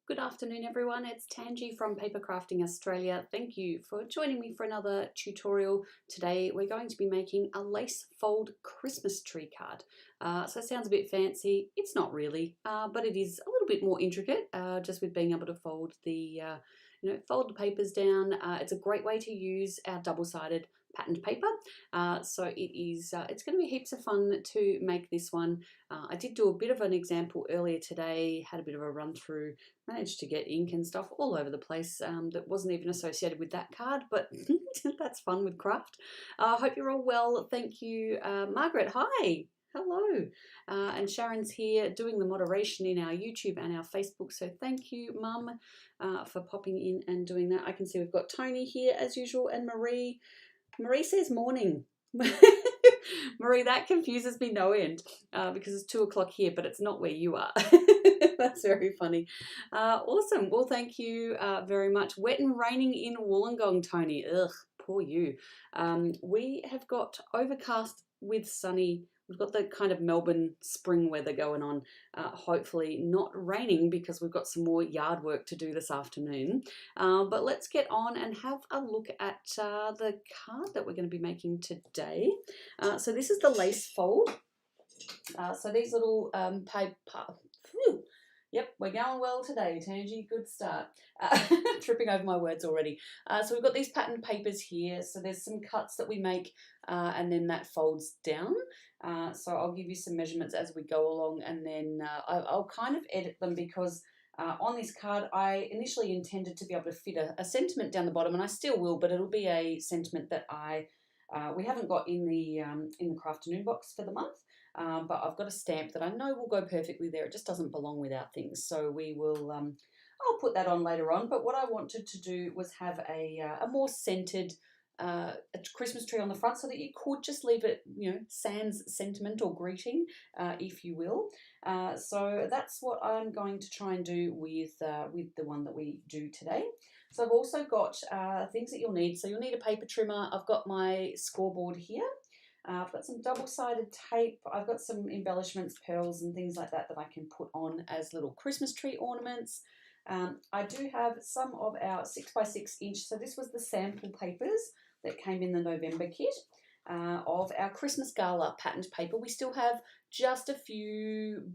Good afternoon everyone, it's Tangi from Papercrafting Australia. Thank you for joining me for another tutorial. Today we're going to be making a lace fold Christmas tree card. So it sounds a bit fancy, it's not really, but it is a little bit more intricate just with being able to fold fold the papers down. It's a great way to use our double-sided patterned paper. So it's going to be heaps of fun to make this one. I did do a bit of an example earlier today, had a bit of a run through, managed to get ink and stuff all over the place that wasn't even associated with that card, but that's fun with craft. I hope you're all well. Thank you. Margaret, hi. Hello. And Sharon's here doing the moderation in our YouTube and our Facebook. So thank you, Mum, for popping in and doing that. I can see we've got Tony here as usual and Marie. Marie says morning. Marie, that confuses me no end because it's 2 o'clock here, but it's not where you are. That's very funny. Awesome. Well, thank you very much. Wet and raining in Wollongong, Tony. Ugh, poor you. We have got overcast with sunny. We've got the kind of Melbourne spring weather going on. Hopefully not raining because we've got some more yard work to do this afternoon. But let's get on and have a look at the card that we're going to be making today. So this is the lace fold. So these little Yep, we're going well today, Tangi. Good start. Tripping over my words already. So we've got these patterned papers here. So there's some cuts that we make and then that folds down. So I'll give you some measurements as we go along, and then I'll kind of edit them because on this card I initially intended to be able to fit a sentiment down the bottom, and I still will, but it'll be a sentiment that we haven't got in the Crafternoon box for the month. But I've got a stamp that I know will go perfectly there. It just doesn't belong without things. So we will, I'll put that on later on. But what I wanted to do was have a more centered a Christmas tree on the front so that you could just leave it, sans sentiment or greeting, if you will. So that's what I'm going to try and do with the one that we do today. So I've also got things that you'll need. So you'll need a paper trimmer. I've got my scoreboard here. I've got some double-sided tape. I've got some embellishments, pearls and things like that I can put on as little Christmas tree ornaments. I do have some of our 6x6 inch, so this was the sample papers that came in the November kit of our Christmas Gala patterned paper. We still have just a few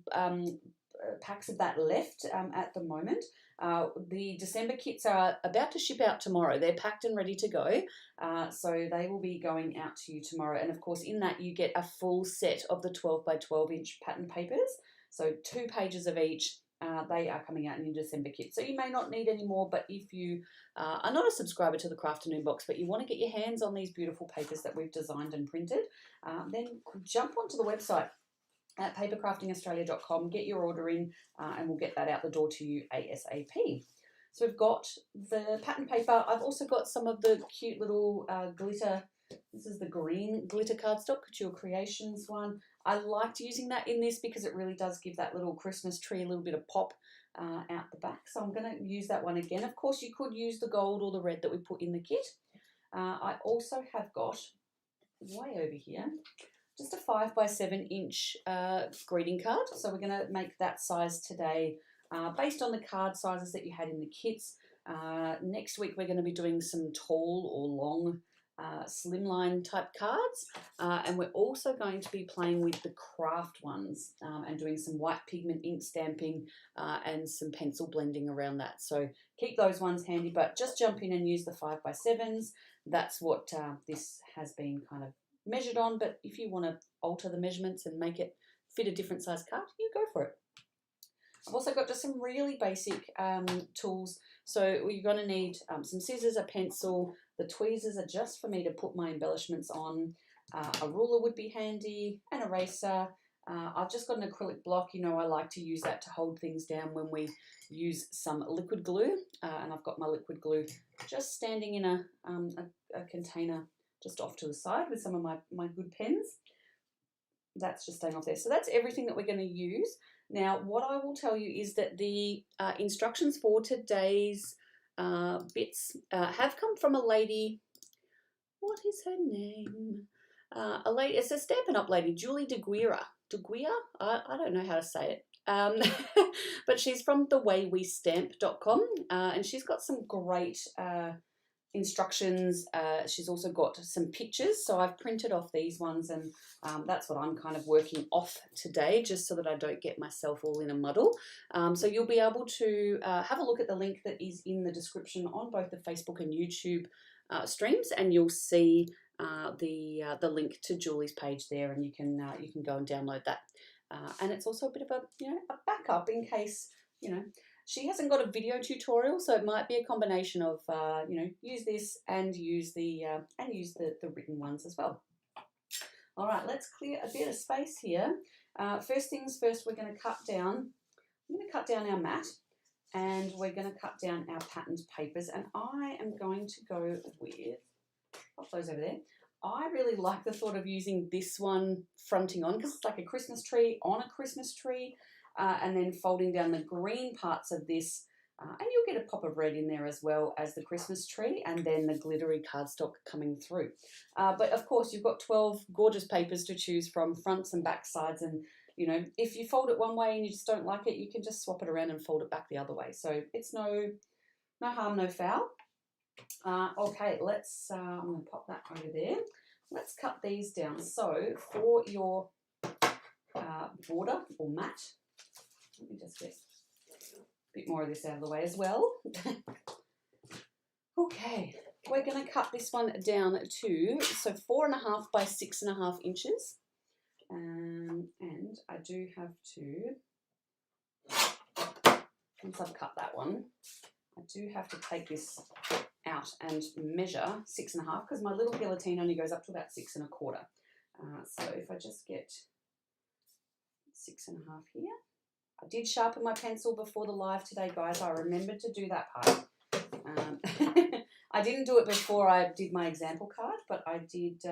packs of that left at the moment. The December kits are about to ship out tomorrow. They're packed and ready to go, so they will be going out to you tomorrow. And of course in that you get a full set of the 12x12 inch pattern papers, so 2 pages of each. They are coming out in your December kit, so you may not need any more, but if you are not a subscriber to the Crafternoon box but you want to get your hands on these beautiful papers that we've designed and printed, then jump onto the website at papercraftingaustralia.com, get your order in, and we'll get that out the door to you ASAP. So we've got the pattern paper. I've also got some of the cute little glitter. This is the green glitter cardstock, Couture Creations one. I liked using that in this because it really does give that little Christmas tree a little bit of pop out the back. So I'm going to use that one again. Of course, you could use the gold or the red that we put in the kit. I also have got, way over here, just a 5x7 inch greeting card. So we're going to make that size today based on the card sizes that you had in the kits. Next week we're going to be doing some tall or long slimline type cards, and we're also going to be playing with the craft ones and doing some white pigment ink stamping and some pencil blending around that. So keep those ones handy, but just jump in and use the 5x7s. That's what this has been kind of measured on, but if you want to alter the measurements and make it fit a different size card, you go for it. I've also got just some really basic tools. So you're going to need some scissors, a pencil. The tweezers are just for me to put my embellishments on. A ruler would be handy, an eraser. I've just got an acrylic block. I like to use that to hold things down when we use some liquid glue. And I've got my liquid glue just standing in a container just off to the side with some of my good pens. That's just staying off there. So that's everything that we're going to use. Now, what I will tell you is that the instructions for today's bits have come from a lady. What is her name? A lady. It's a Stampin' Up lady, Julie De Guira. I don't know how to say it. But she's from thewaywestamp.com, and she's got some great instructions. She's also got some pictures, so I've printed off these ones, and that's what I'm kind of working off today, just so that I don't get myself all in a muddle. So you'll be able to have a look at the link that is in the description on both the Facebook and YouTube streams, and you'll see the link to Julie's page there, and you can go and download that. And it's also a bit of a a backup in case she hasn't got a video tutorial, so it might be a combination of use this and use the written ones as well. All right, let's clear a bit of space here. First things first, we're going to cut down. I'm going to cut down our mat, and we're going to cut down our patterned papers. And I am going to go with, pop those over there. I really like the thought of using this one fronting on, because it's like a Christmas tree on a Christmas tree. And then folding down the green parts of this, and you'll get a pop of red in there as well as the Christmas tree, and then the glittery cardstock coming through. But of course, you've got 12 gorgeous papers to choose from, fronts and back sides, and if you fold it one way and you just don't like it, you can just swap it around and fold it back the other way. So it's no harm, no foul. Okay, let's I'm going to pop that over there. Let's cut these down. So for your border or mat, let me just get a bit more of this out of the way as well. Okay, we're going to cut this one down to 4.5 by 6.5 inches. And I do have to, once I've cut that one, I do have to take this out and measure 6.5, because my little guillotine only goes up to about 6.25. So if I just get 6.5 here. I did sharpen my pencil before the live today, guys. I remembered to do that part. I didn't do it before I did my example card, but I did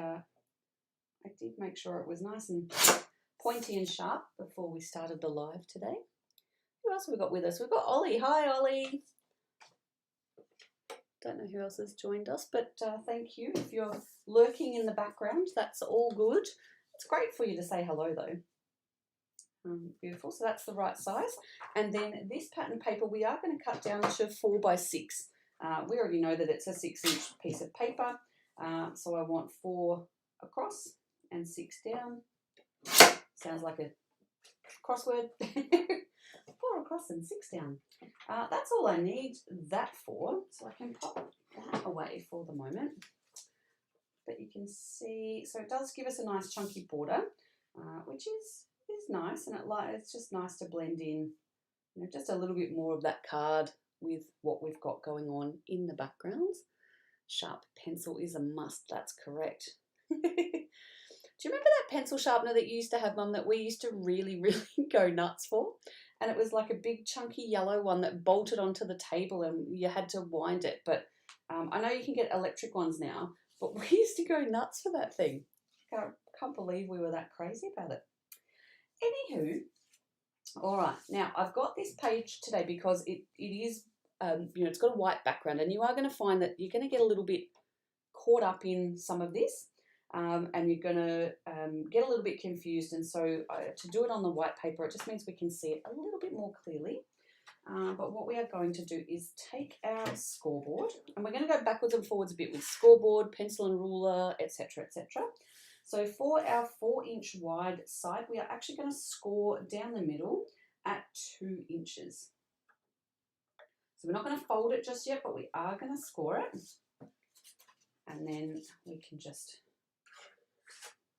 make sure it was nice and pointy and sharp before we started the live today. Who else have we got with us? We've got Ollie. Hi, Ollie. Don't know who else has joined us, but thank you. If you're lurking in the background, that's all good. It's great for you to say hello, though. Beautiful, so that's the right size. And then this pattern paper we are going to cut down to 4 by 6. We already know that it's a 6-inch piece of paper, so I want 4 across and 6 down. Sounds like a crossword. 4 across and 6 down. That's all I need that for, so I can pop that away for the moment. But you can see, so it does give us a nice chunky border, which is nice, and it's just nice to blend in, just a little bit more of that card with what we've got going on in the background. Sharp pencil is a must, that's correct. Do you remember that pencil sharpener that you used to have, Mum, that we used to really, really go nuts for? And it was like a big chunky yellow one that bolted onto the table and you had to wind it. But I know you can get electric ones now, but we used to go nuts for that thing. Can't believe we were that crazy about it. Anywho, all right, now I've got this page today because it is, it's got a white background, and you are going to find that you're going to get a little bit caught up in some of this, and you're going to get a little bit confused. And so to do it on the white paper, it just means we can see it a little bit more clearly. But what we are going to do is take our scoreboard, and we're going to go backwards and forwards a bit with scoreboard, pencil and ruler, etc., etc. So for our 4-inch wide side, we are actually going to score down the middle at 2 inches. So we're not going to fold it just yet, but we are going to score it. And then we can just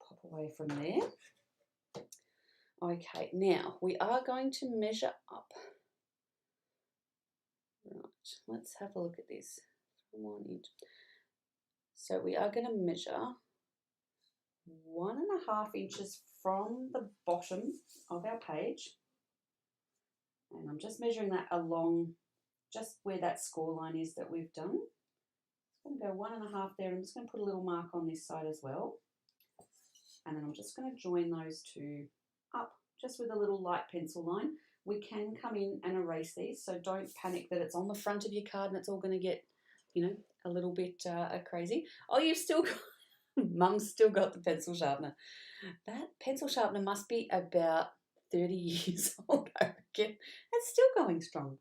pop away from there. Okay, now we are going to measure up. Right, let's have a look at this. 1 inch. So we are going to measure 1.5 inches from the bottom of our page, and I'm just measuring that along just where that score line is that we've done. I'm going to go 1.5 there. I'm just going to put a little mark on this side as well, and then I'm just going to join those two up just with a little light pencil line. We can come in and erase these, so don't panic that it's on the front of your card and it's all going to get, a little bit crazy. Oh, you've still got Mum's still got the pencil sharpener. That pencil sharpener must be about 30 years old, I reckon. It's still going strong.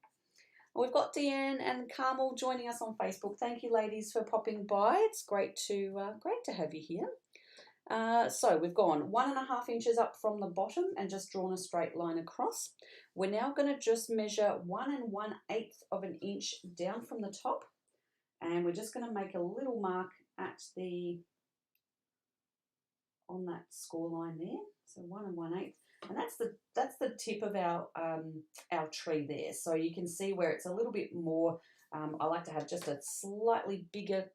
We've got Deanne and Carmel joining us on Facebook. Thank you, ladies, for popping by. It's great to have you here. So we've gone 1.5 inches up from the bottom and just drawn a straight line across. We're now going to just measure 1 1/8 of an inch down from the top, and we're just going to make a little mark at on that score line there. So 1 1/8. And that's the tip of our tree there. So you can see where it's a little bit more. I like to have just a slightly bigger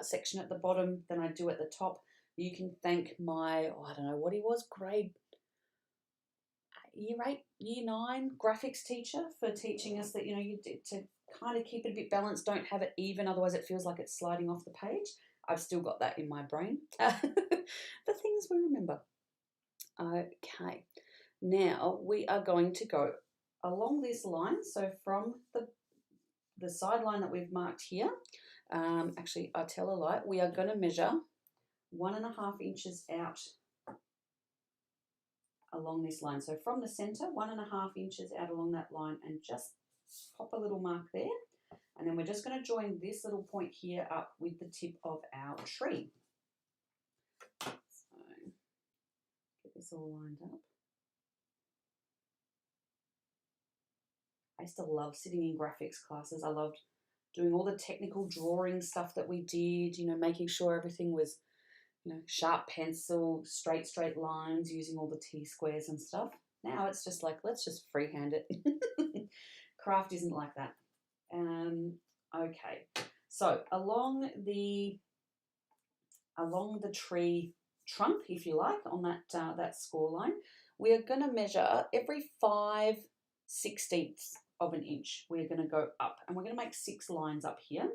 section at the bottom than I do at the top. You can thank my, I don't know what he was, grade year 8, year 9 graphics teacher for teaching us that, you know, you to kind of keep it a bit balanced, don't have it even, otherwise it feels like it's sliding off the page. I've still got that in my brain. The things we remember. Okay. Now we are going to go along this line. So from the side line that we've marked here, actually I tell a lie, we are going to measure 1.5 inches out along this line. So from the center, 1.5 inches out along that line, and just pop a little mark there. And then we're just going to join this little point here up with the tip of our tree. So get this all lined up. I used to love sitting in graphics classes. I loved doing all the technical drawing stuff that we did, you know, making sure everything was, you know, sharp pencil, straight lines, using all the T-squares and stuff. Now it's just like, let's just freehand it. Craft isn't like that. Okay, so along the tree trunk, if you like, on that score line, we are going to measure every 5/16 of an inch. We're going to go up, and we're going to make 6 lines up here.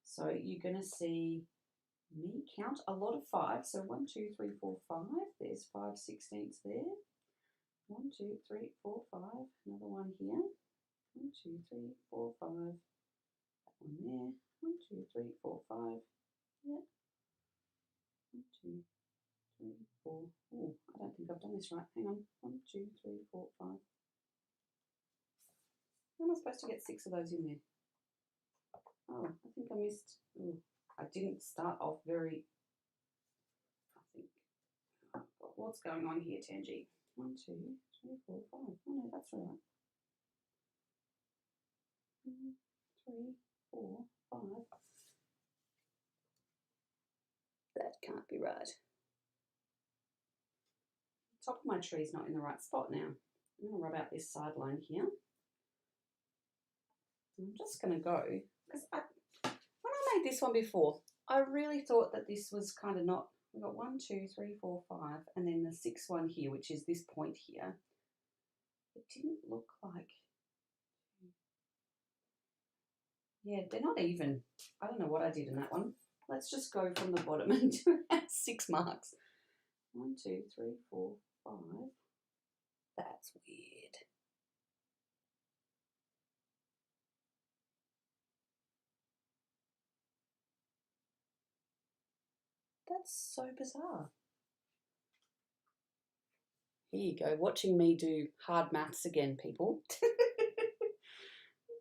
So you're going to see me count a lot of 5. So 1 2 3 4 5. There's 5/16 there. 1 2 3 4 5. Another one here. 1 2 3 4 5. That one there. 1 2 3 4 5. Yeah. 1 2 3 4. Oh, I don't think I've done this right. Hang on. 1 2 3 4 5. How am I supposed to get 6 of those in there? Oh, I think I missed. Oh, I didn't start off very. I think. What's going on here, Tangi? 1 2 3 4 5. Oh no, that's right. 1 3 4 5. That can't be right. The top of my tree is not in the right spot now. I'm going to rub out this sideline here. I'm just going to go, because when I made this one before, I really thought that this was kind of not, we've got 1 2 3 4 5, and then the 6th one here, which is this point here. It didn't look like, yeah, they're not even. I don't know what I did in that one. Let's just go from the bottom and do 6 marks. 1 2 3 4 5. That's weird. That's so bizarre. Here you go, watching me do hard maths again, people. 1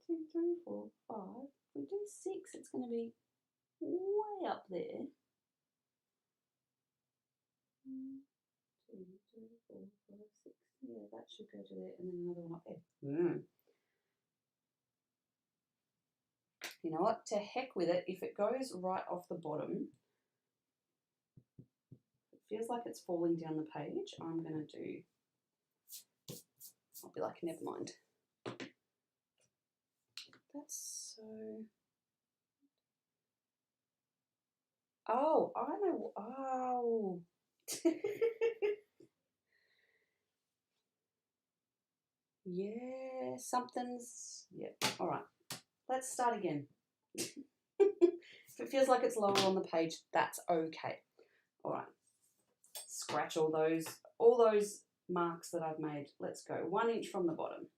2 3 4 5. If we do 6, it's going to be way up there. 1 2 3 4 5 6. Yeah, that should go to there, and then another one up there. You know what? To heck with it. If it goes right off the bottom, it feels like it's falling down the page. I'm going to do. I'll be like, never mind. That's so. Oh, I know. Oh. Yeah, something's. Yeah. All right. Let's start again. If it feels like it's lower on the page, that's okay. All right. Scratch all those marks that I've made. Let's go 1 inch from the bottom.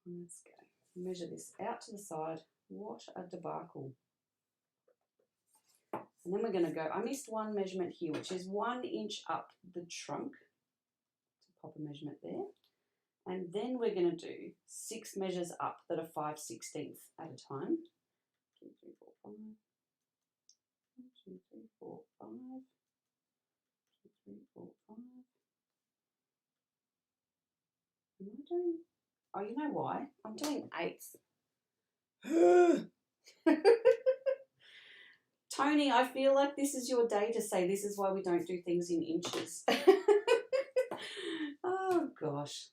Let's go. Measure this out to the side. What a debacle. And then we're going to go, I missed one measurement here, which is 1 inch up the trunk to proper measurement there. And then we're going to do 6 measures up that are 5/16 at a time. 2, 3, 4, 5. 1, 2, 3, 4, 5. 2, 3, 4, 5. Am I doing? Oh, you know why? I'm doing 8s. Tony, I feel like this is your day to say this is why we don't do things in inches. Oh gosh.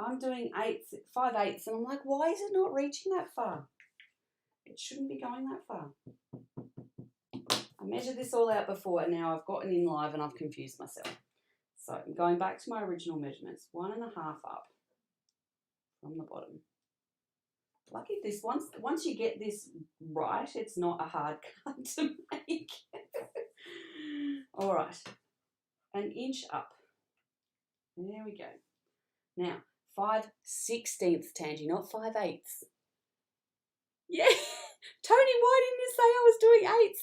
I'm doing 5/8, and I'm like, why is it not reaching that far? It shouldn't be going that far. I measured this all out before, and now I've gotten in live and I've confused myself. So I'm going back to my original measurements, 1.5 up from the bottom. Lucky this, once you get this right, it's not a hard cut to make. All right, 1 inch up. There we go. Now, 5/16, Tangy, not 5/8. Yeah. Tony, why didn't you say I was doing 8s?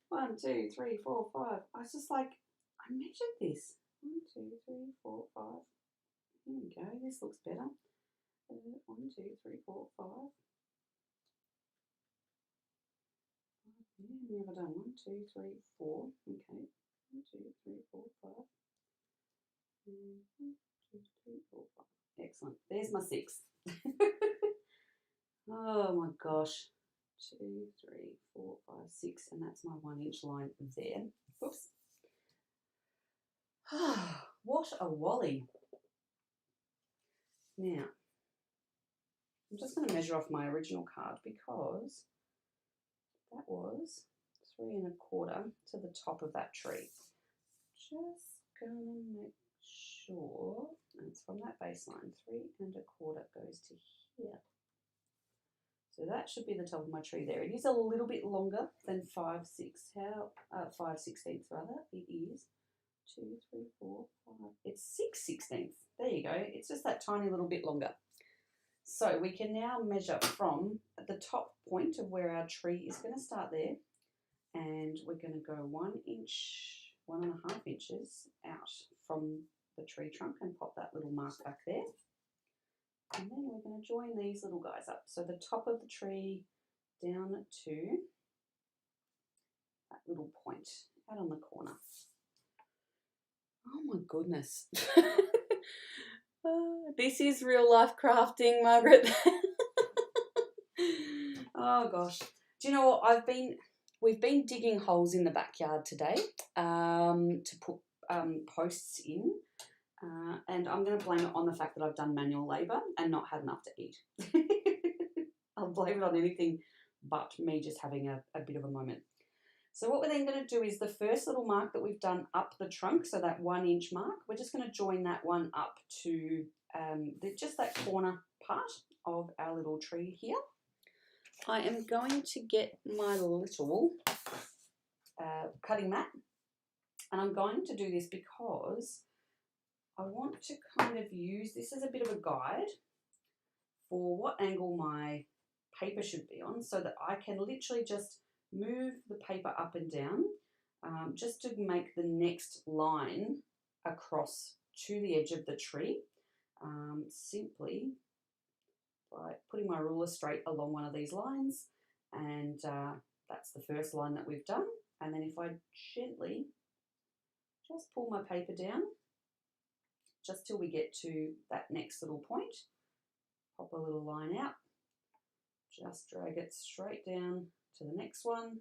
1, 2, 3, 4, 5. I was just like, I measured this. 1, 2, 3, 4, 5. Here we go. This looks better. 1, 2, 3, 4, 5. Yeah, never done 1, 2, 3, 4. Okay. 1, 2, 3, 4, 5. 1, 2, 3, 4, 5. Excellent. There's my 6. Oh my gosh. 2, 3, 4, 5, 6, and that's my 1 inch line there. Oops. What a wally. Now, I'm just going to measure off my original card because that was 3 1/4 to the top of that tree. Just going to make sure, and it's from that baseline, 3 1/4 goes to here. So that should be the top of my tree there. It is a little bit longer than 5/6. 5/16 rather. It is 2, 3, 4, 5. It's 6/16. There you go. It's just that tiny little bit longer. So we can now measure from the top point of where our tree is going to start there, and we're going to go 1 inch, 1.5 inches out from the tree trunk and pop that little mark back there. And then we're going to join these little guys up. So the top of the tree down to that little point out on the corner. Oh my goodness. This is real life crafting, Margaret. Oh gosh. Do you know what? We've been digging holes in the backyard today to put posts in. And I'm going to blame it on the fact that I've done manual labour and not had enough to eat. I'll blame it on anything but me just having a bit of a moment. So what we're then going to do is the first little mark that we've done up the trunk, so that 1 inch mark, we're just going to join that one up to just that corner part of our little tree here. I am going to get my little cutting mat, and I'm going to do this because I want to kind of use this as a bit of a guide for what angle my paper should be on, so that I can literally just move the paper up and down just to make the next line across to the edge of the tree, simply by putting my ruler straight along one of these lines, and that's the first line that we've done. And then if I gently just pull my paper down just till we get to that next little point, pop a little line out, just drag it straight down to the next one,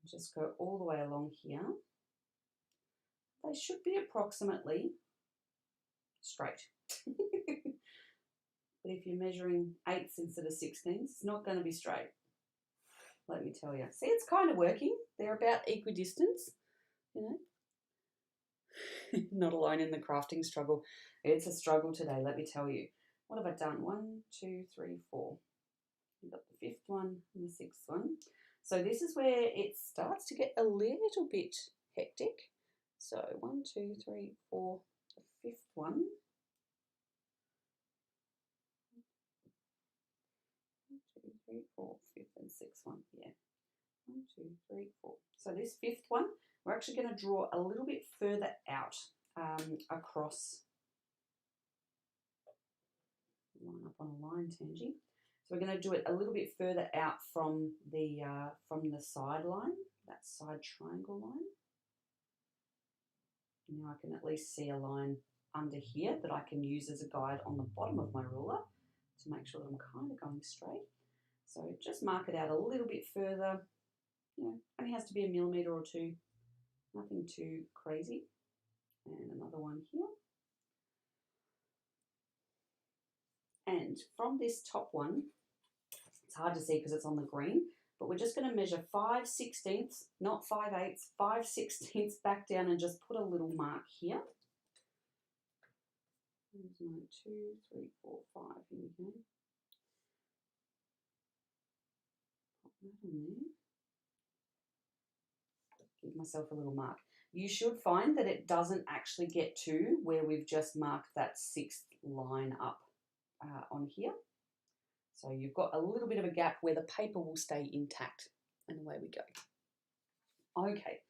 just go all the way along here. They should be approximately straight. But if you're measuring 8s instead of 16s, it's not going to be straight, let me tell you. See, it's kind of working. They're about equidistant, you know. Not alone in the crafting struggle. It's a struggle today, let me tell you. What have I done? 1, 2, 3, 4. We've got the 5th one and the 6th one. So this is where it starts to get a little bit hectic. So 1, 2, 3, 4, the 5th one. 1, 2, 3, 4, 5th and 6th one. Yeah. 1, 2, 3, 4. So this fifth one, we're actually going to draw a little bit further out across. Line up on a line, Tangy. So we're going to do it a little bit further out from the side line, that side triangle line. Now I can at least see a line under here that I can use as a guide on the bottom of my ruler to make sure that I'm kind of going straight. So just mark it out a little bit further. You know, only has to be a millimetre or two, nothing too crazy. And another one here. And from this top one, it's hard to see because it's on the green, but we're just going to measure 5/16, not 5/8, 5/16 back down and just put a little mark here. There's my 2, 3, 4, 5. Here we go. Pop that on there. Give myself a little mark. You should find that it doesn't actually get to where we've just marked that 6th line up on here. So you've got a little bit of a gap where the paper will stay intact, and away we go. Okay.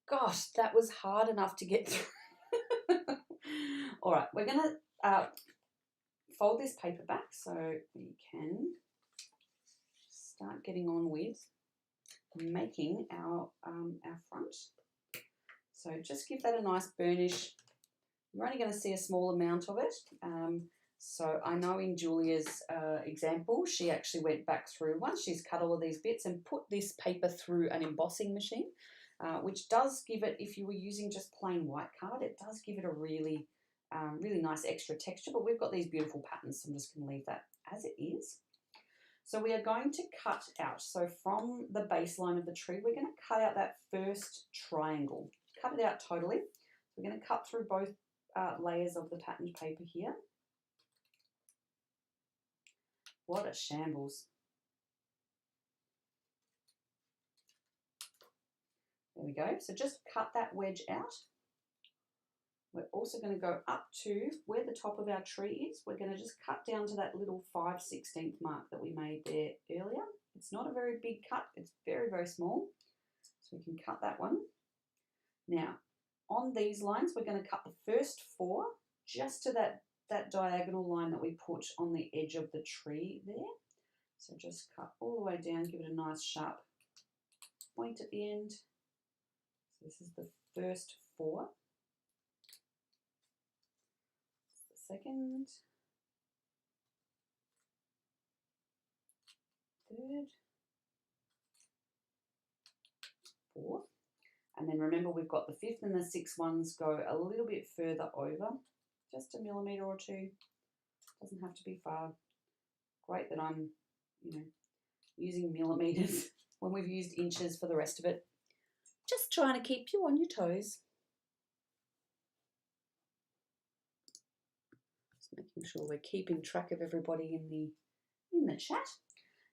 Gosh, that was hard enough to get through. All right, we're going to fold this paper back so we can start getting on with making our front. So just give that a nice burnish. You're only going to see a small amount of it. So I know in Julia's example, she actually went back through, once she's cut all of these bits, and put this paper through an embossing machine, which does give it, if you were using just plain white card, it does give it a really, really nice extra texture. But we've got these beautiful patterns, so I'm just going to leave that as it is. So we are going to cut out, so from the baseline of the tree, we're going to cut out that first triangle. Cut it out totally. We're going to cut through both layers of the patterned paper here. What a shambles. There we go. So just cut that wedge out. We're also going to go up to where the top of our tree is. We're going to just cut down to that little 5/16 mark that we made there earlier. It's not a very big cut. It's very, very small. So we can cut that one. Now, on these lines, we're going to cut the first 4 just to that diagonal line that we put on the edge of the tree there. So just cut all the way down, give it a nice sharp point at the end. So this is the first 4. The second, third, fourth. And then remember, we've got the 5th and the 6th ones go a little bit further over, just a millimetre or 2. Doesn't have to be far. Great that I'm, using millimetres when we've used inches for the rest of it. Just trying to keep you on your toes. Just making sure we're keeping track of everybody in the chat.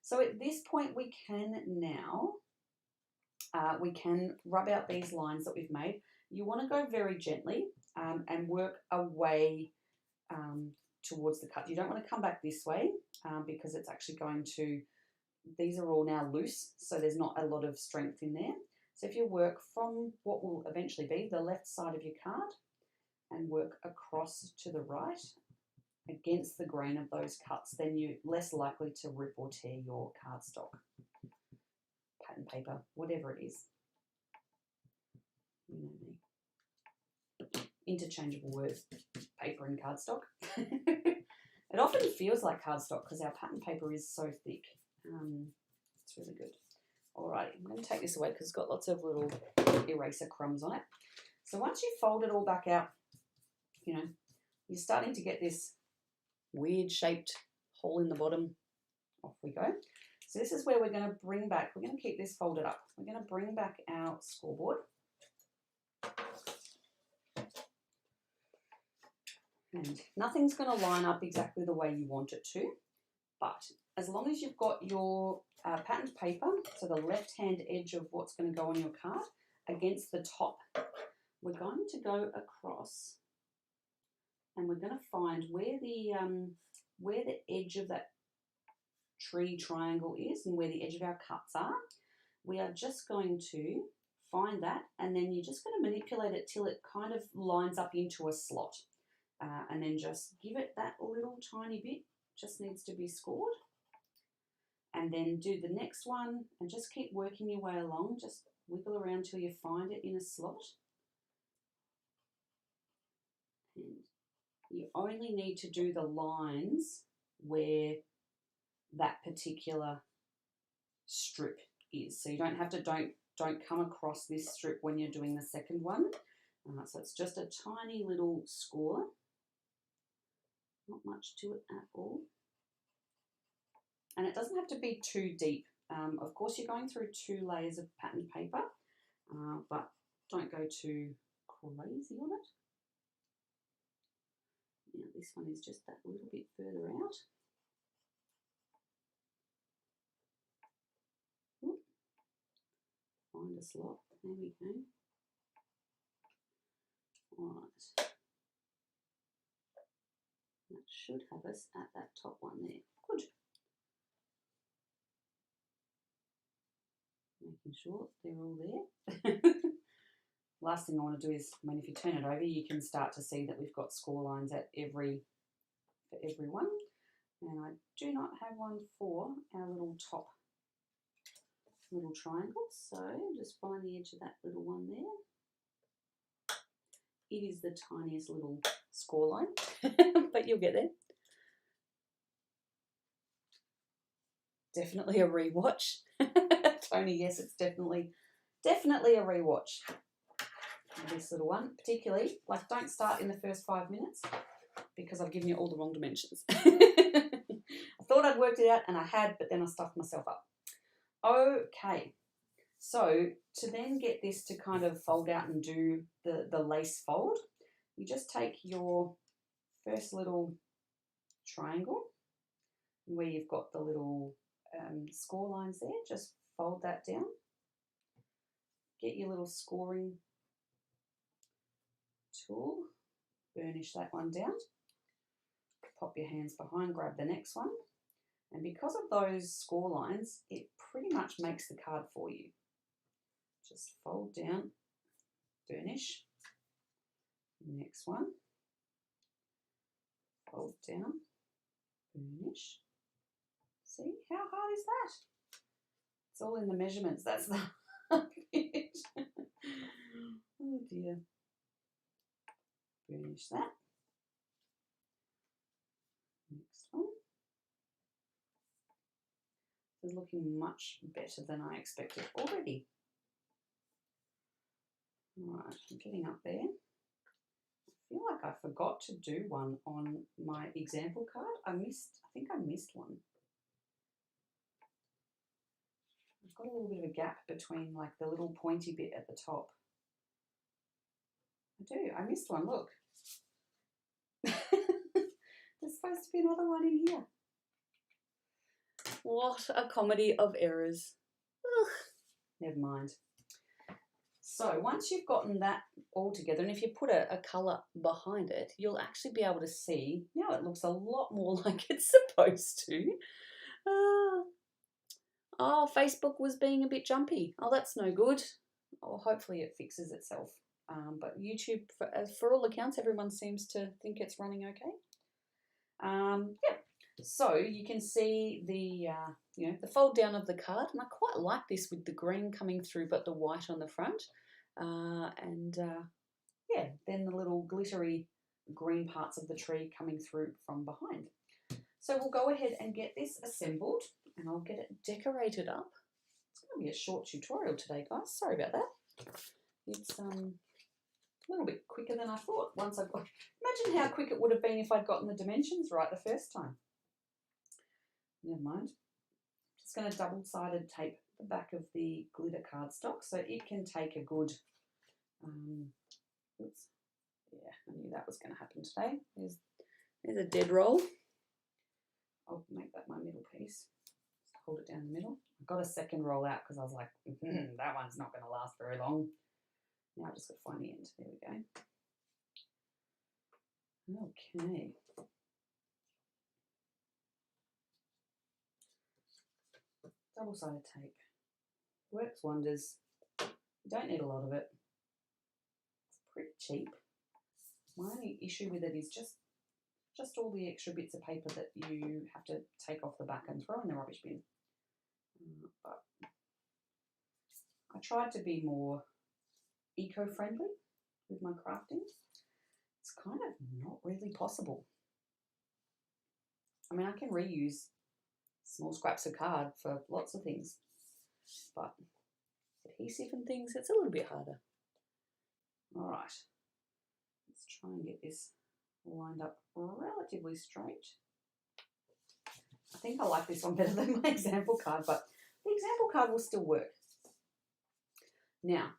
So at this point, we can now. We can rub out these lines that we've made. You want to go very gently and work away towards the cut. You don't want to come back this way because it's actually going to, these are all now loose, so there's not a lot of strength in there. So if you work from what will eventually be the left side of your card and work across to the right against the grain of those cuts, then you're less likely to rip or tear your cardstock. Pattern paper, whatever it is. You know me. Interchangeable words, paper and cardstock. It often feels like cardstock because our pattern paper is so thick. It's really good. Alrighty, I'm going to take this away because it's got lots of little eraser crumbs on it. So once you fold it all back out, you're starting to get this weird shaped hole in the bottom. Off we go. So this is where we're going to bring back, we're going to keep this folded up. We're going to bring back our scoreboard. And nothing's going to line up exactly the way you want it to, but as long as you've got your patterned paper, so the left-hand edge of what's going to go on your card, against the top, we're going to go across and we're going to find where the edge of that tree triangle is and where the edge of our cuts are. we are just going to find that, and then you're just going to manipulate it till it kind of lines up into a slot. And then just give it that little tiny bit, just needs to be scored. And then do the next one and just keep working your way along. Just wiggle around till you find it in a slot. And you only need to do the lines where that particular strip is. So you don't have to, don't come across this strip when you're doing the second one. So it's just a tiny little score. Not much to it at all. And it doesn't have to be too deep. Of course, you're going through 2 layers of pattern paper, but don't go too crazy on it. Now, this one is just that little bit further out. Ooh. Find a slot. There we go. All right. That should have us at that top one there. Good. Making sure they're all there. Last thing I want to do is, I mean, if you turn it over, you can start to see that we've got score lines at for every one. And I do not have one for our little top little triangle. So just find the edge of that little one there. It is the tiniest little score line, but you'll get there. Definitely a rewatch. Tony, yes, it's definitely a rewatch. This little one, particularly, like, don't start in the first 5 minutes because I've given you all the wrong dimensions. I thought I'd worked it out and I had, but then I stuffed myself up. Okay, so to then get this to kind of fold out and do the lace fold, you just take your first little triangle where you've got the little score lines there, just fold that down. Get your little scoring tool, burnish that one down, pop your hands behind, grab the next one, and because of those score lines, it pretty much makes the card for you. Just fold down, burnish, next one, fold down, burnish. See, how hard is that? It's all in the measurements, that's the hard bit. Oh dear. Burnish that. Next one. This is looking much better than I expected already. Right, I'm getting up there. I feel like I forgot to do one on my example card. I think I missed one. I've got a little bit of a gap between like the little pointy bit at the top. I do, I missed one, look. There's supposed to be another one in here. What a comedy of errors. Ugh, never mind. So once you've gotten that all together, and if you put a colour behind it, you'll actually be able to see, now it looks a lot more like it's supposed to. Oh, Facebook was being a bit jumpy. Oh, that's no good. Oh, hopefully it fixes itself. But YouTube, for all accounts, everyone seems to think it's running okay. Yeah. So you can see the fold down of the card, and I quite like this with the green coming through, but the white on the front, yeah, then the little glittery green parts of the tree coming through from behind. So we'll go ahead and get this assembled, and I'll get it decorated up. It's going to be a short tutorial today, guys. Sorry about that. It's a little bit quicker than I thought. Once I've got, imagine how quick it would have been if I'd gotten the dimensions right the first time. Never mind. Just going to double-sided tape the back of the glitter cardstock so it can take a good, oops, yeah, I knew that was going to happen today. There's a dead roll. I'll make that my middle piece. Just hold it down the middle. I got a second roll out because I was like, that one's not going to last very long. Now I just got to find the end. There we go. Okay. Double-sided tape. Works wonders. You don't need a lot of it. It's pretty cheap. My only issue with it is just all the extra bits of paper that you have to take off the back and throw in the rubbish bin. But I tried to be more eco-friendly with my crafting. It's kind of not really possible. I mean, I can reuse small scraps of card for lots of things, but adhesive and things, it's a little bit harder. All right, let's try and get this lined up relatively straight. I think I like this one better than my example card, but the example card will still work. Now,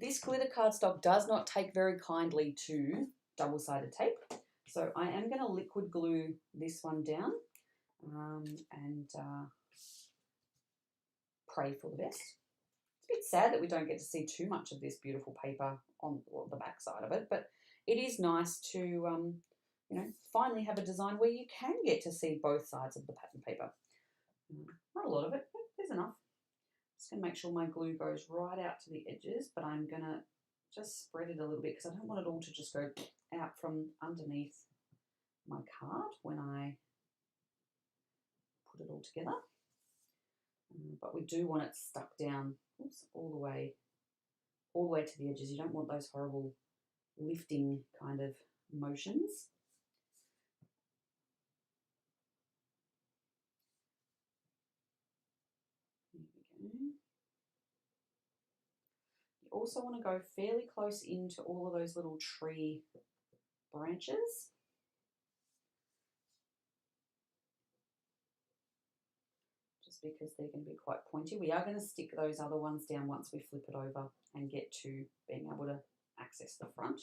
this glitter cardstock does not take very kindly to double-sided tape, so I am going to liquid glue this one down and pray for the best. It's a bit sad that we don't get to see too much of this beautiful paper on the back side of it, but it is nice to you know, finally have a design where you can get to see both sides of the pattern paper. Not a lot of it, but there's enough. Just going to make sure my glue goes right out to the edges, but I'm going to just spread it a little bit because I don't want it all to just go out from underneath my card when I put it all together. But we do want it stuck down, oops, all the way to the edges. You don't want those horrible lifting kind of motions. There we go. You also want to go fairly close into all of those little tree branches. Just because they're going to be quite pointy. We are going to stick those other ones down once we flip it over and get to being able to access the front.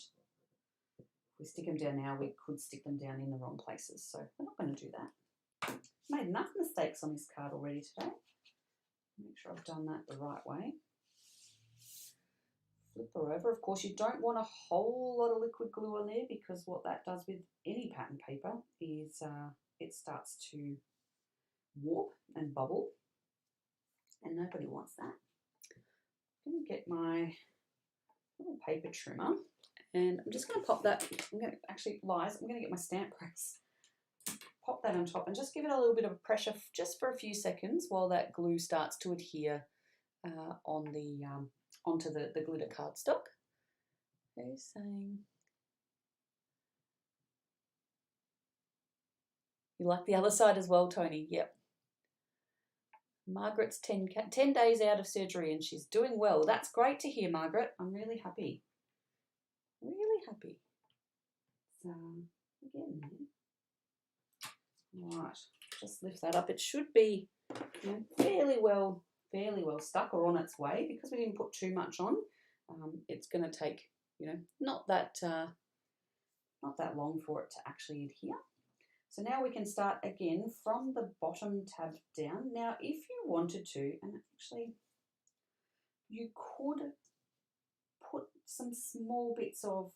If we stick them down now, we could stick them down in the wrong places, so we're not going to do that. Made enough mistakes on this card already today. Make sure I've done that the right way. Flip her over. Of course, you don't want a whole lot of liquid glue on there because what that does with any pattern paper is it starts to warp and bubble, and nobody wants that. I'm going to get my little paper trimmer, and I'm just going to pop that. I'm going to get my stamp press. Pop that on top and just give it a little bit of pressure just for a few seconds while that glue starts to adhere onto the glitter cardstock. Who's saying you like the other side as well, Tony? Yep. Margaret's 10 days out of surgery and she's doing well. That's great to hear, Margaret. I'm really happy. Really happy. So, we're getting there. All right, just lift that up. It should be, you know, fairly well stuck or on its way because we didn't put too much on. It's going to take, you know, not that long for it to actually adhere. So now we can start again from the bottom tab down. Now, if you wanted to, and actually you could put some small bits of,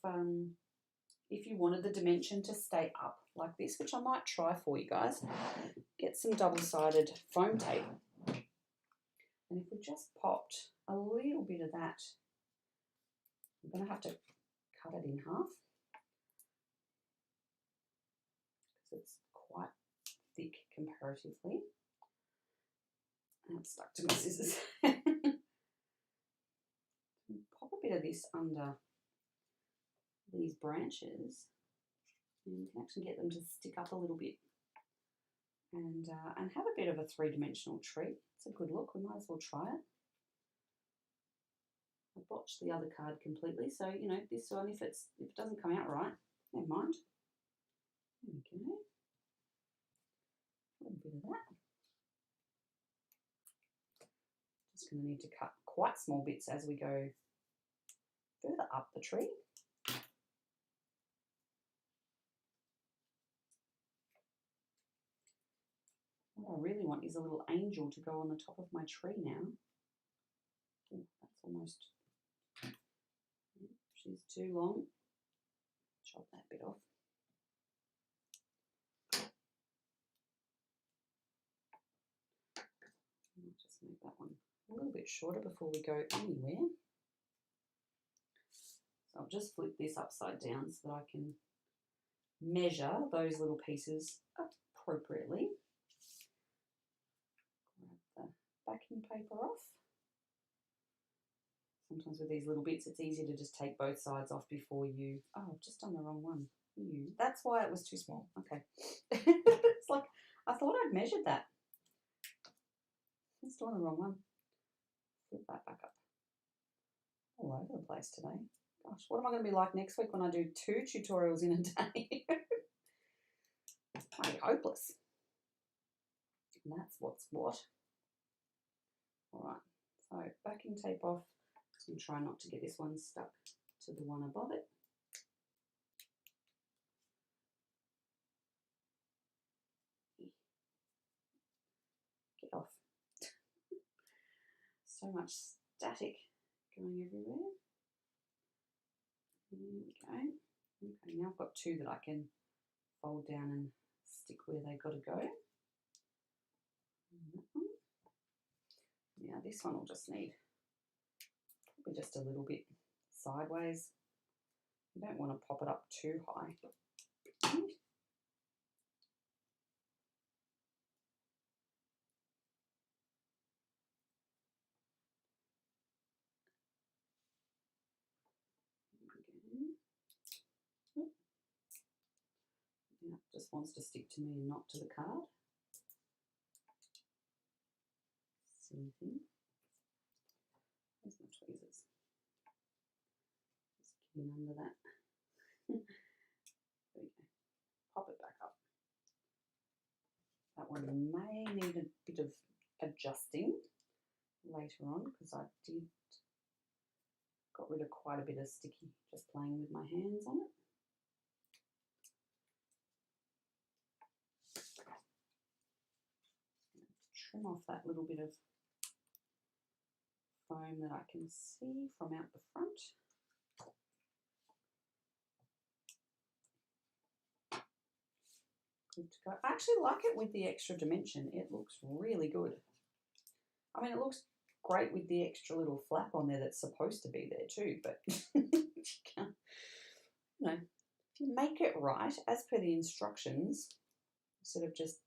if you wanted the dimension to stay up like this, which I might try for you guys, get some double-sided foam tape. And if we just popped a little bit of that, I'm going to have to cut it in half because it's quite thick comparatively. And it's stuck to my scissors. Pop a bit of this under these branches, and you can actually get them to stick up a little bit and have a bit of a three-dimensional tree. It's a good look. We might as well try it. I botched the other card completely, so you know this one, if it doesn't come out right, never mind. There we go. A little bit of that. Just going to need to cut quite small bits as we go further up the tree. What I really want is a little angel to go on the top of my tree now. Ooh, that's almost, she's too long. Chop that bit off. I'll just make that one a little bit shorter before we go anywhere. So I'll just flip this upside down so that I can measure those little pieces appropriately. Grab the backing paper off. Sometimes with these little bits it's easier to just take both sides off before you... Oh, I've just done the wrong one. That's why it was too small. Okay. It's like, I thought I'd measured that. It's doing the wrong one. Flip that back up. All over the place today. Gosh, what am I going to be like next week when I do 2 tutorials in a day? I'd be hopeless. And that's what's what. All right, so backing tape off. And try not to get this one stuck to the one above it. Get off. So much static going everywhere. There we go. Okay, now I've got 2 that I can fold down and stick where they've got to go. And that one. Now this one will just need probably just a little bit sideways. You don't want to pop it up too high. Yeah, just wants to stick to me and not to the card. Same thing. Where's my tweezers? Just get in under that. There we go. Pop it back up. That one may need a bit of adjusting later on because I got rid of quite a bit of sticky just playing with my hands on it. Trim off that little bit of foam that I can see from out the front. Good to go. I actually like it with the extra dimension. It looks really good. I mean, it looks great with the extra little flap on there that's supposed to be there too, but you know, if you make it right as per the instructions, instead of just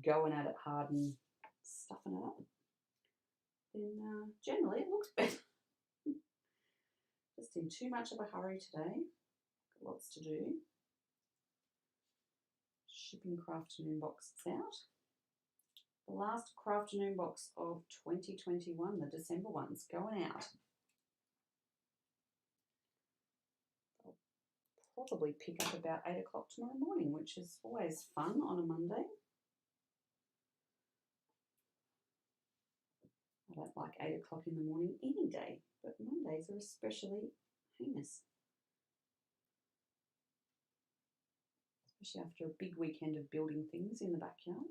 going at it hard and stuffing it up, then generally it looks better. Just in too much of a hurry today. Got lots to do. Shipping Crafternoon Box is out. The last Crafternoon Box of 2021, the December one's going out. I'll probably pick up about 8 o'clock tomorrow morning, which is always fun on a Monday. I don't like 8 o'clock in the morning any day, but Mondays are especially heinous. Especially after a big weekend of building things in the backyard.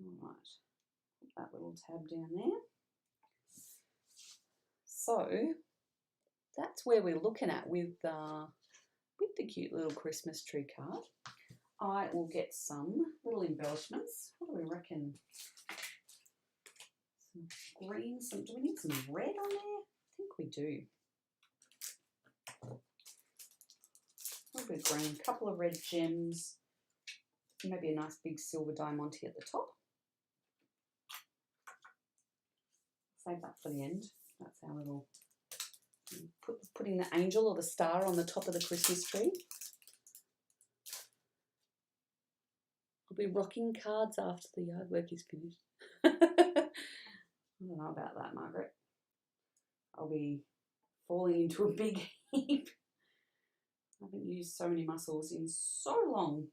All right, put that little tab down there. So that's where we're looking at with the cute little Christmas tree card. I will get some little embellishments. What do we reckon? Some green, do we need some red on there? I think we do. A little bit of green, a couple of red gems, maybe a nice big silver diamante at the top. Save that for the end. That's our little, putting the angel or the star on the top of the Christmas tree. I'll be rocking cards after the yard work is finished. I don't know about that, Margaret. I'll be falling into a big heap. I haven't used so many muscles in so long.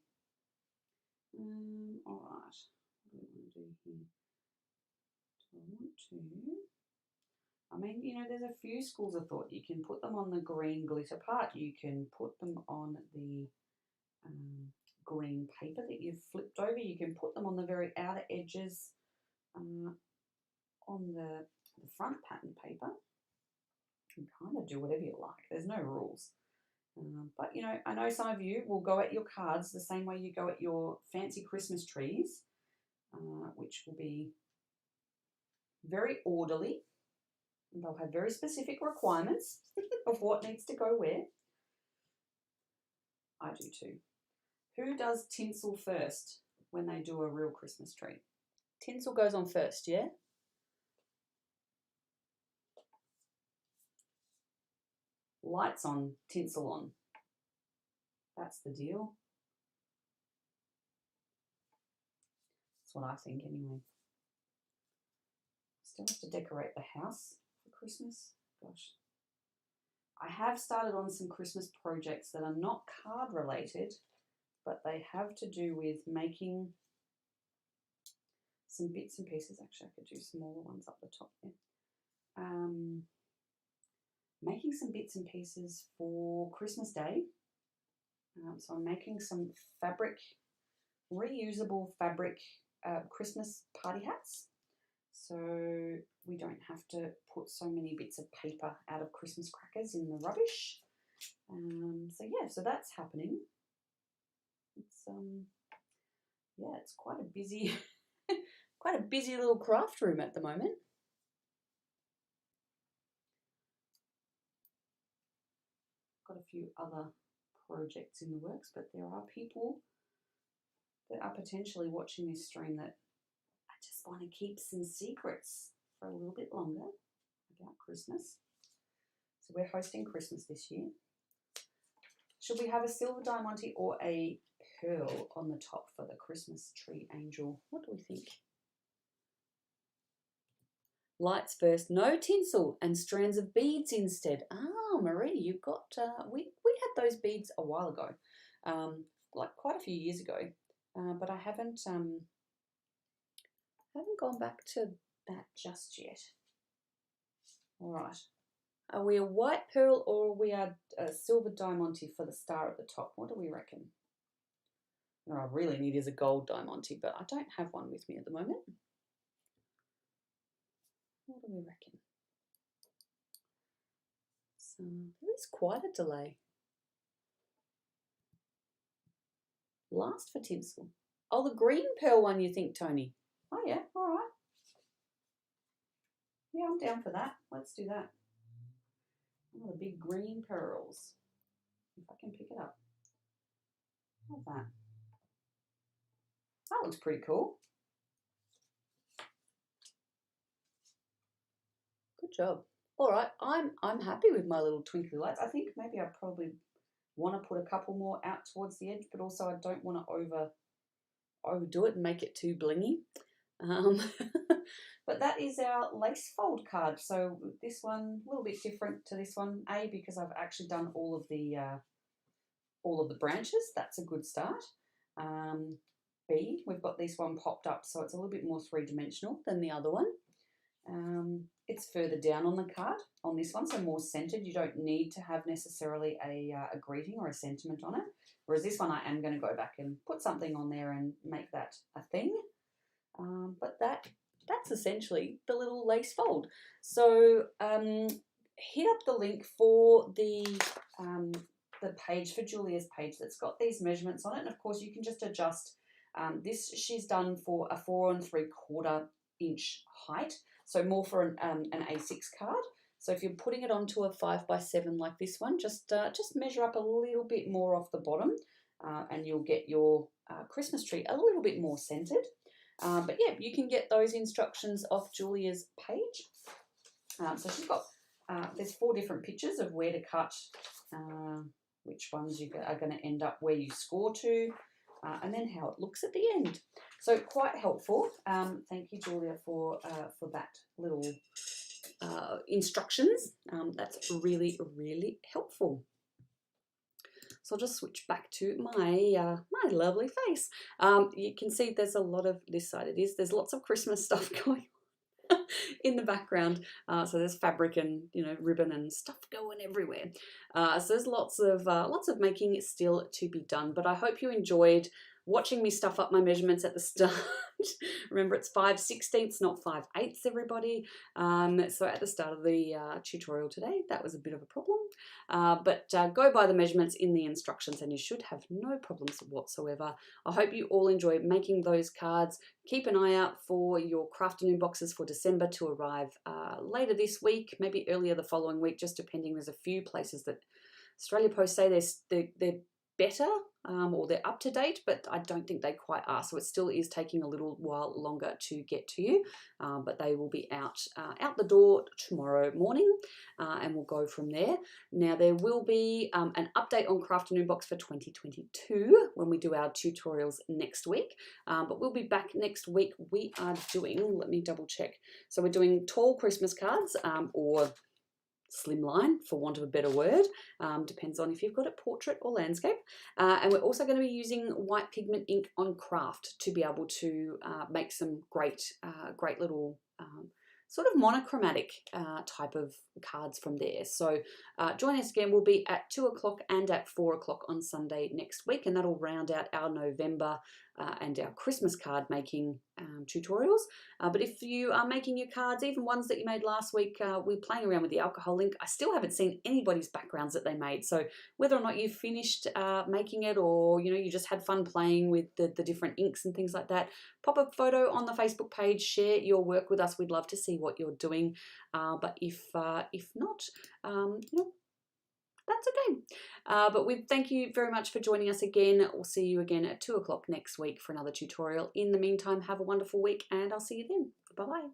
All right, what do I want to do here? Do I want to? I mean, you know, there's a few schools of thought. You can put them on the green glitter part. You can put them on the green paper that you've flipped over. You can put them on the very outer edges on the front pattern paper. You can kind of do whatever you like. There's no rules. But, you know, I know some of you will go at your cards the same way you go at your fancy Christmas trees which will be very orderly. And they'll have very specific requirements of what needs to go where. I do too. Who does tinsel first when they do a real Christmas tree? Tinsel goes on first, yeah? Lights on, tinsel on. That's the deal. That's what I think anyway. Still have to decorate the house for Christmas. Gosh. I have started on some Christmas projects that are not card related, but they have to do with making some bits and pieces. Actually, I could do smaller ones up the top there. Making some bits and pieces for Christmas Day. So I'm making some fabric, reusable fabric Christmas party hats. So we don't have to put so many bits of paper out of Christmas crackers in the rubbish. So yeah, so that's happening. It's yeah, it's quite a busy, quite a busy little craft room at the moment. Got a few other projects in the works, but there are people that are potentially watching this stream that I just want to keep some secrets for a little bit longer about Christmas. So we're hosting Christmas this year. Should we have a silver diamante or a pearl on the top for the Christmas tree angel? What do we think? Lights first, no tinsel, and strands of beads instead. Ah, Marie, you've got, we had those beads a while ago, like quite a few years ago, but I haven't gone back to that just yet. All right. Are we a white pearl or are we a silver diamante for the star at the top? What do we reckon? What I really need is a gold diamante, but I don't have one with me at the moment. What do we reckon? So there is quite a delay. Last for tinsel. Oh, the green pearl one you think, Tony? Oh yeah, all right. Yeah, I'm down for that. Let's do that. Oh, the big green pearls. If I can pick it up. How's that? That looks pretty cool. Good job. All right, I'm happy with my little twinkly lights. I think maybe I probably want to put a couple more out towards the edge, but also I don't want to overdo it and make it too blingy. But that is our lace fold card. So this one a little bit different to this one. A, because I've actually done all of the branches. That's a good start. B, we've got this one popped up, so it's a little bit more three-dimensional than the other one. It's further down on the card on this one, so more centered. You don't need to have necessarily a greeting or a sentiment on it. Whereas this one, I am going to go back and put something on there and make that a thing. But that's essentially the little lace fold. So hit up the link for the page, for Julia's page that's got these measurements on it. And of course, you can just adjust. This she's done for a 4 3/4 inch height. So more for an A6 card. So if you're putting it onto a 5 by 7 like this one, just measure up a little bit more off the bottom, and you'll get your Christmas tree a little bit more centered. But yeah, you can get those instructions off Julia's page. So she's got there's 4 different pictures of where to cut, which ones you are going to end up where you score to, and then how it looks at the end. So quite helpful. Thank you, Julia, for that little instructions. That's really, really helpful. So I'll just switch back to my my lovely face. You can see there's a lot of this side. There's lots of Christmas stuff going on in the background. So there's fabric and ribbon and stuff going everywhere. So there's lots of making still to be done. But I hope you enjoyed watching me stuff up my measurements at the start. Remember, it's 5/16, not 5/8, everybody. So at the start of the tutorial today, that was a bit of a problem. But go by the measurements in the instructions and you should have no problems whatsoever. I hope you all enjoy making those cards. Keep an eye out for your Crafternoon boxes for December to arrive later this week, maybe earlier the following week, just depending. There's a few places that Australia Post say they're better or they're up to date, but I don't think they quite are. So it still is taking a little while longer to get to you, but they will be out the door tomorrow morning, and we'll go from there. Now there will be an update on Crafternoon Box for 2022 when we do our tutorials next week, but we'll be back next week. We are doing, let me double check, so we're doing tall Christmas cards, or slimline, for want of a better word, depends on if you've got it portrait or landscape. And we're also going to be using white pigment ink on craft to be able to make some great little sort of monochromatic type of cards from there. So join us again. We'll be at 2 o'clock and at 4 o'clock on Sunday next week, and that'll round out our November and our Christmas card making tutorials. But if you are making your cards, even ones that you made last week, we're playing around with the alcohol ink. I still haven't seen anybody's backgrounds that they made. So whether or not you've finished making it, or you just had fun playing with the different inks and things like that, pop a photo on the Facebook page, share your work with us. We'd love to see what you're doing. But if not, that's okay. But we thank you very much for joining us again. We'll see you again at 2 o'clock next week for another tutorial. In the meantime, have a wonderful week, and I'll see you then. Bye-bye.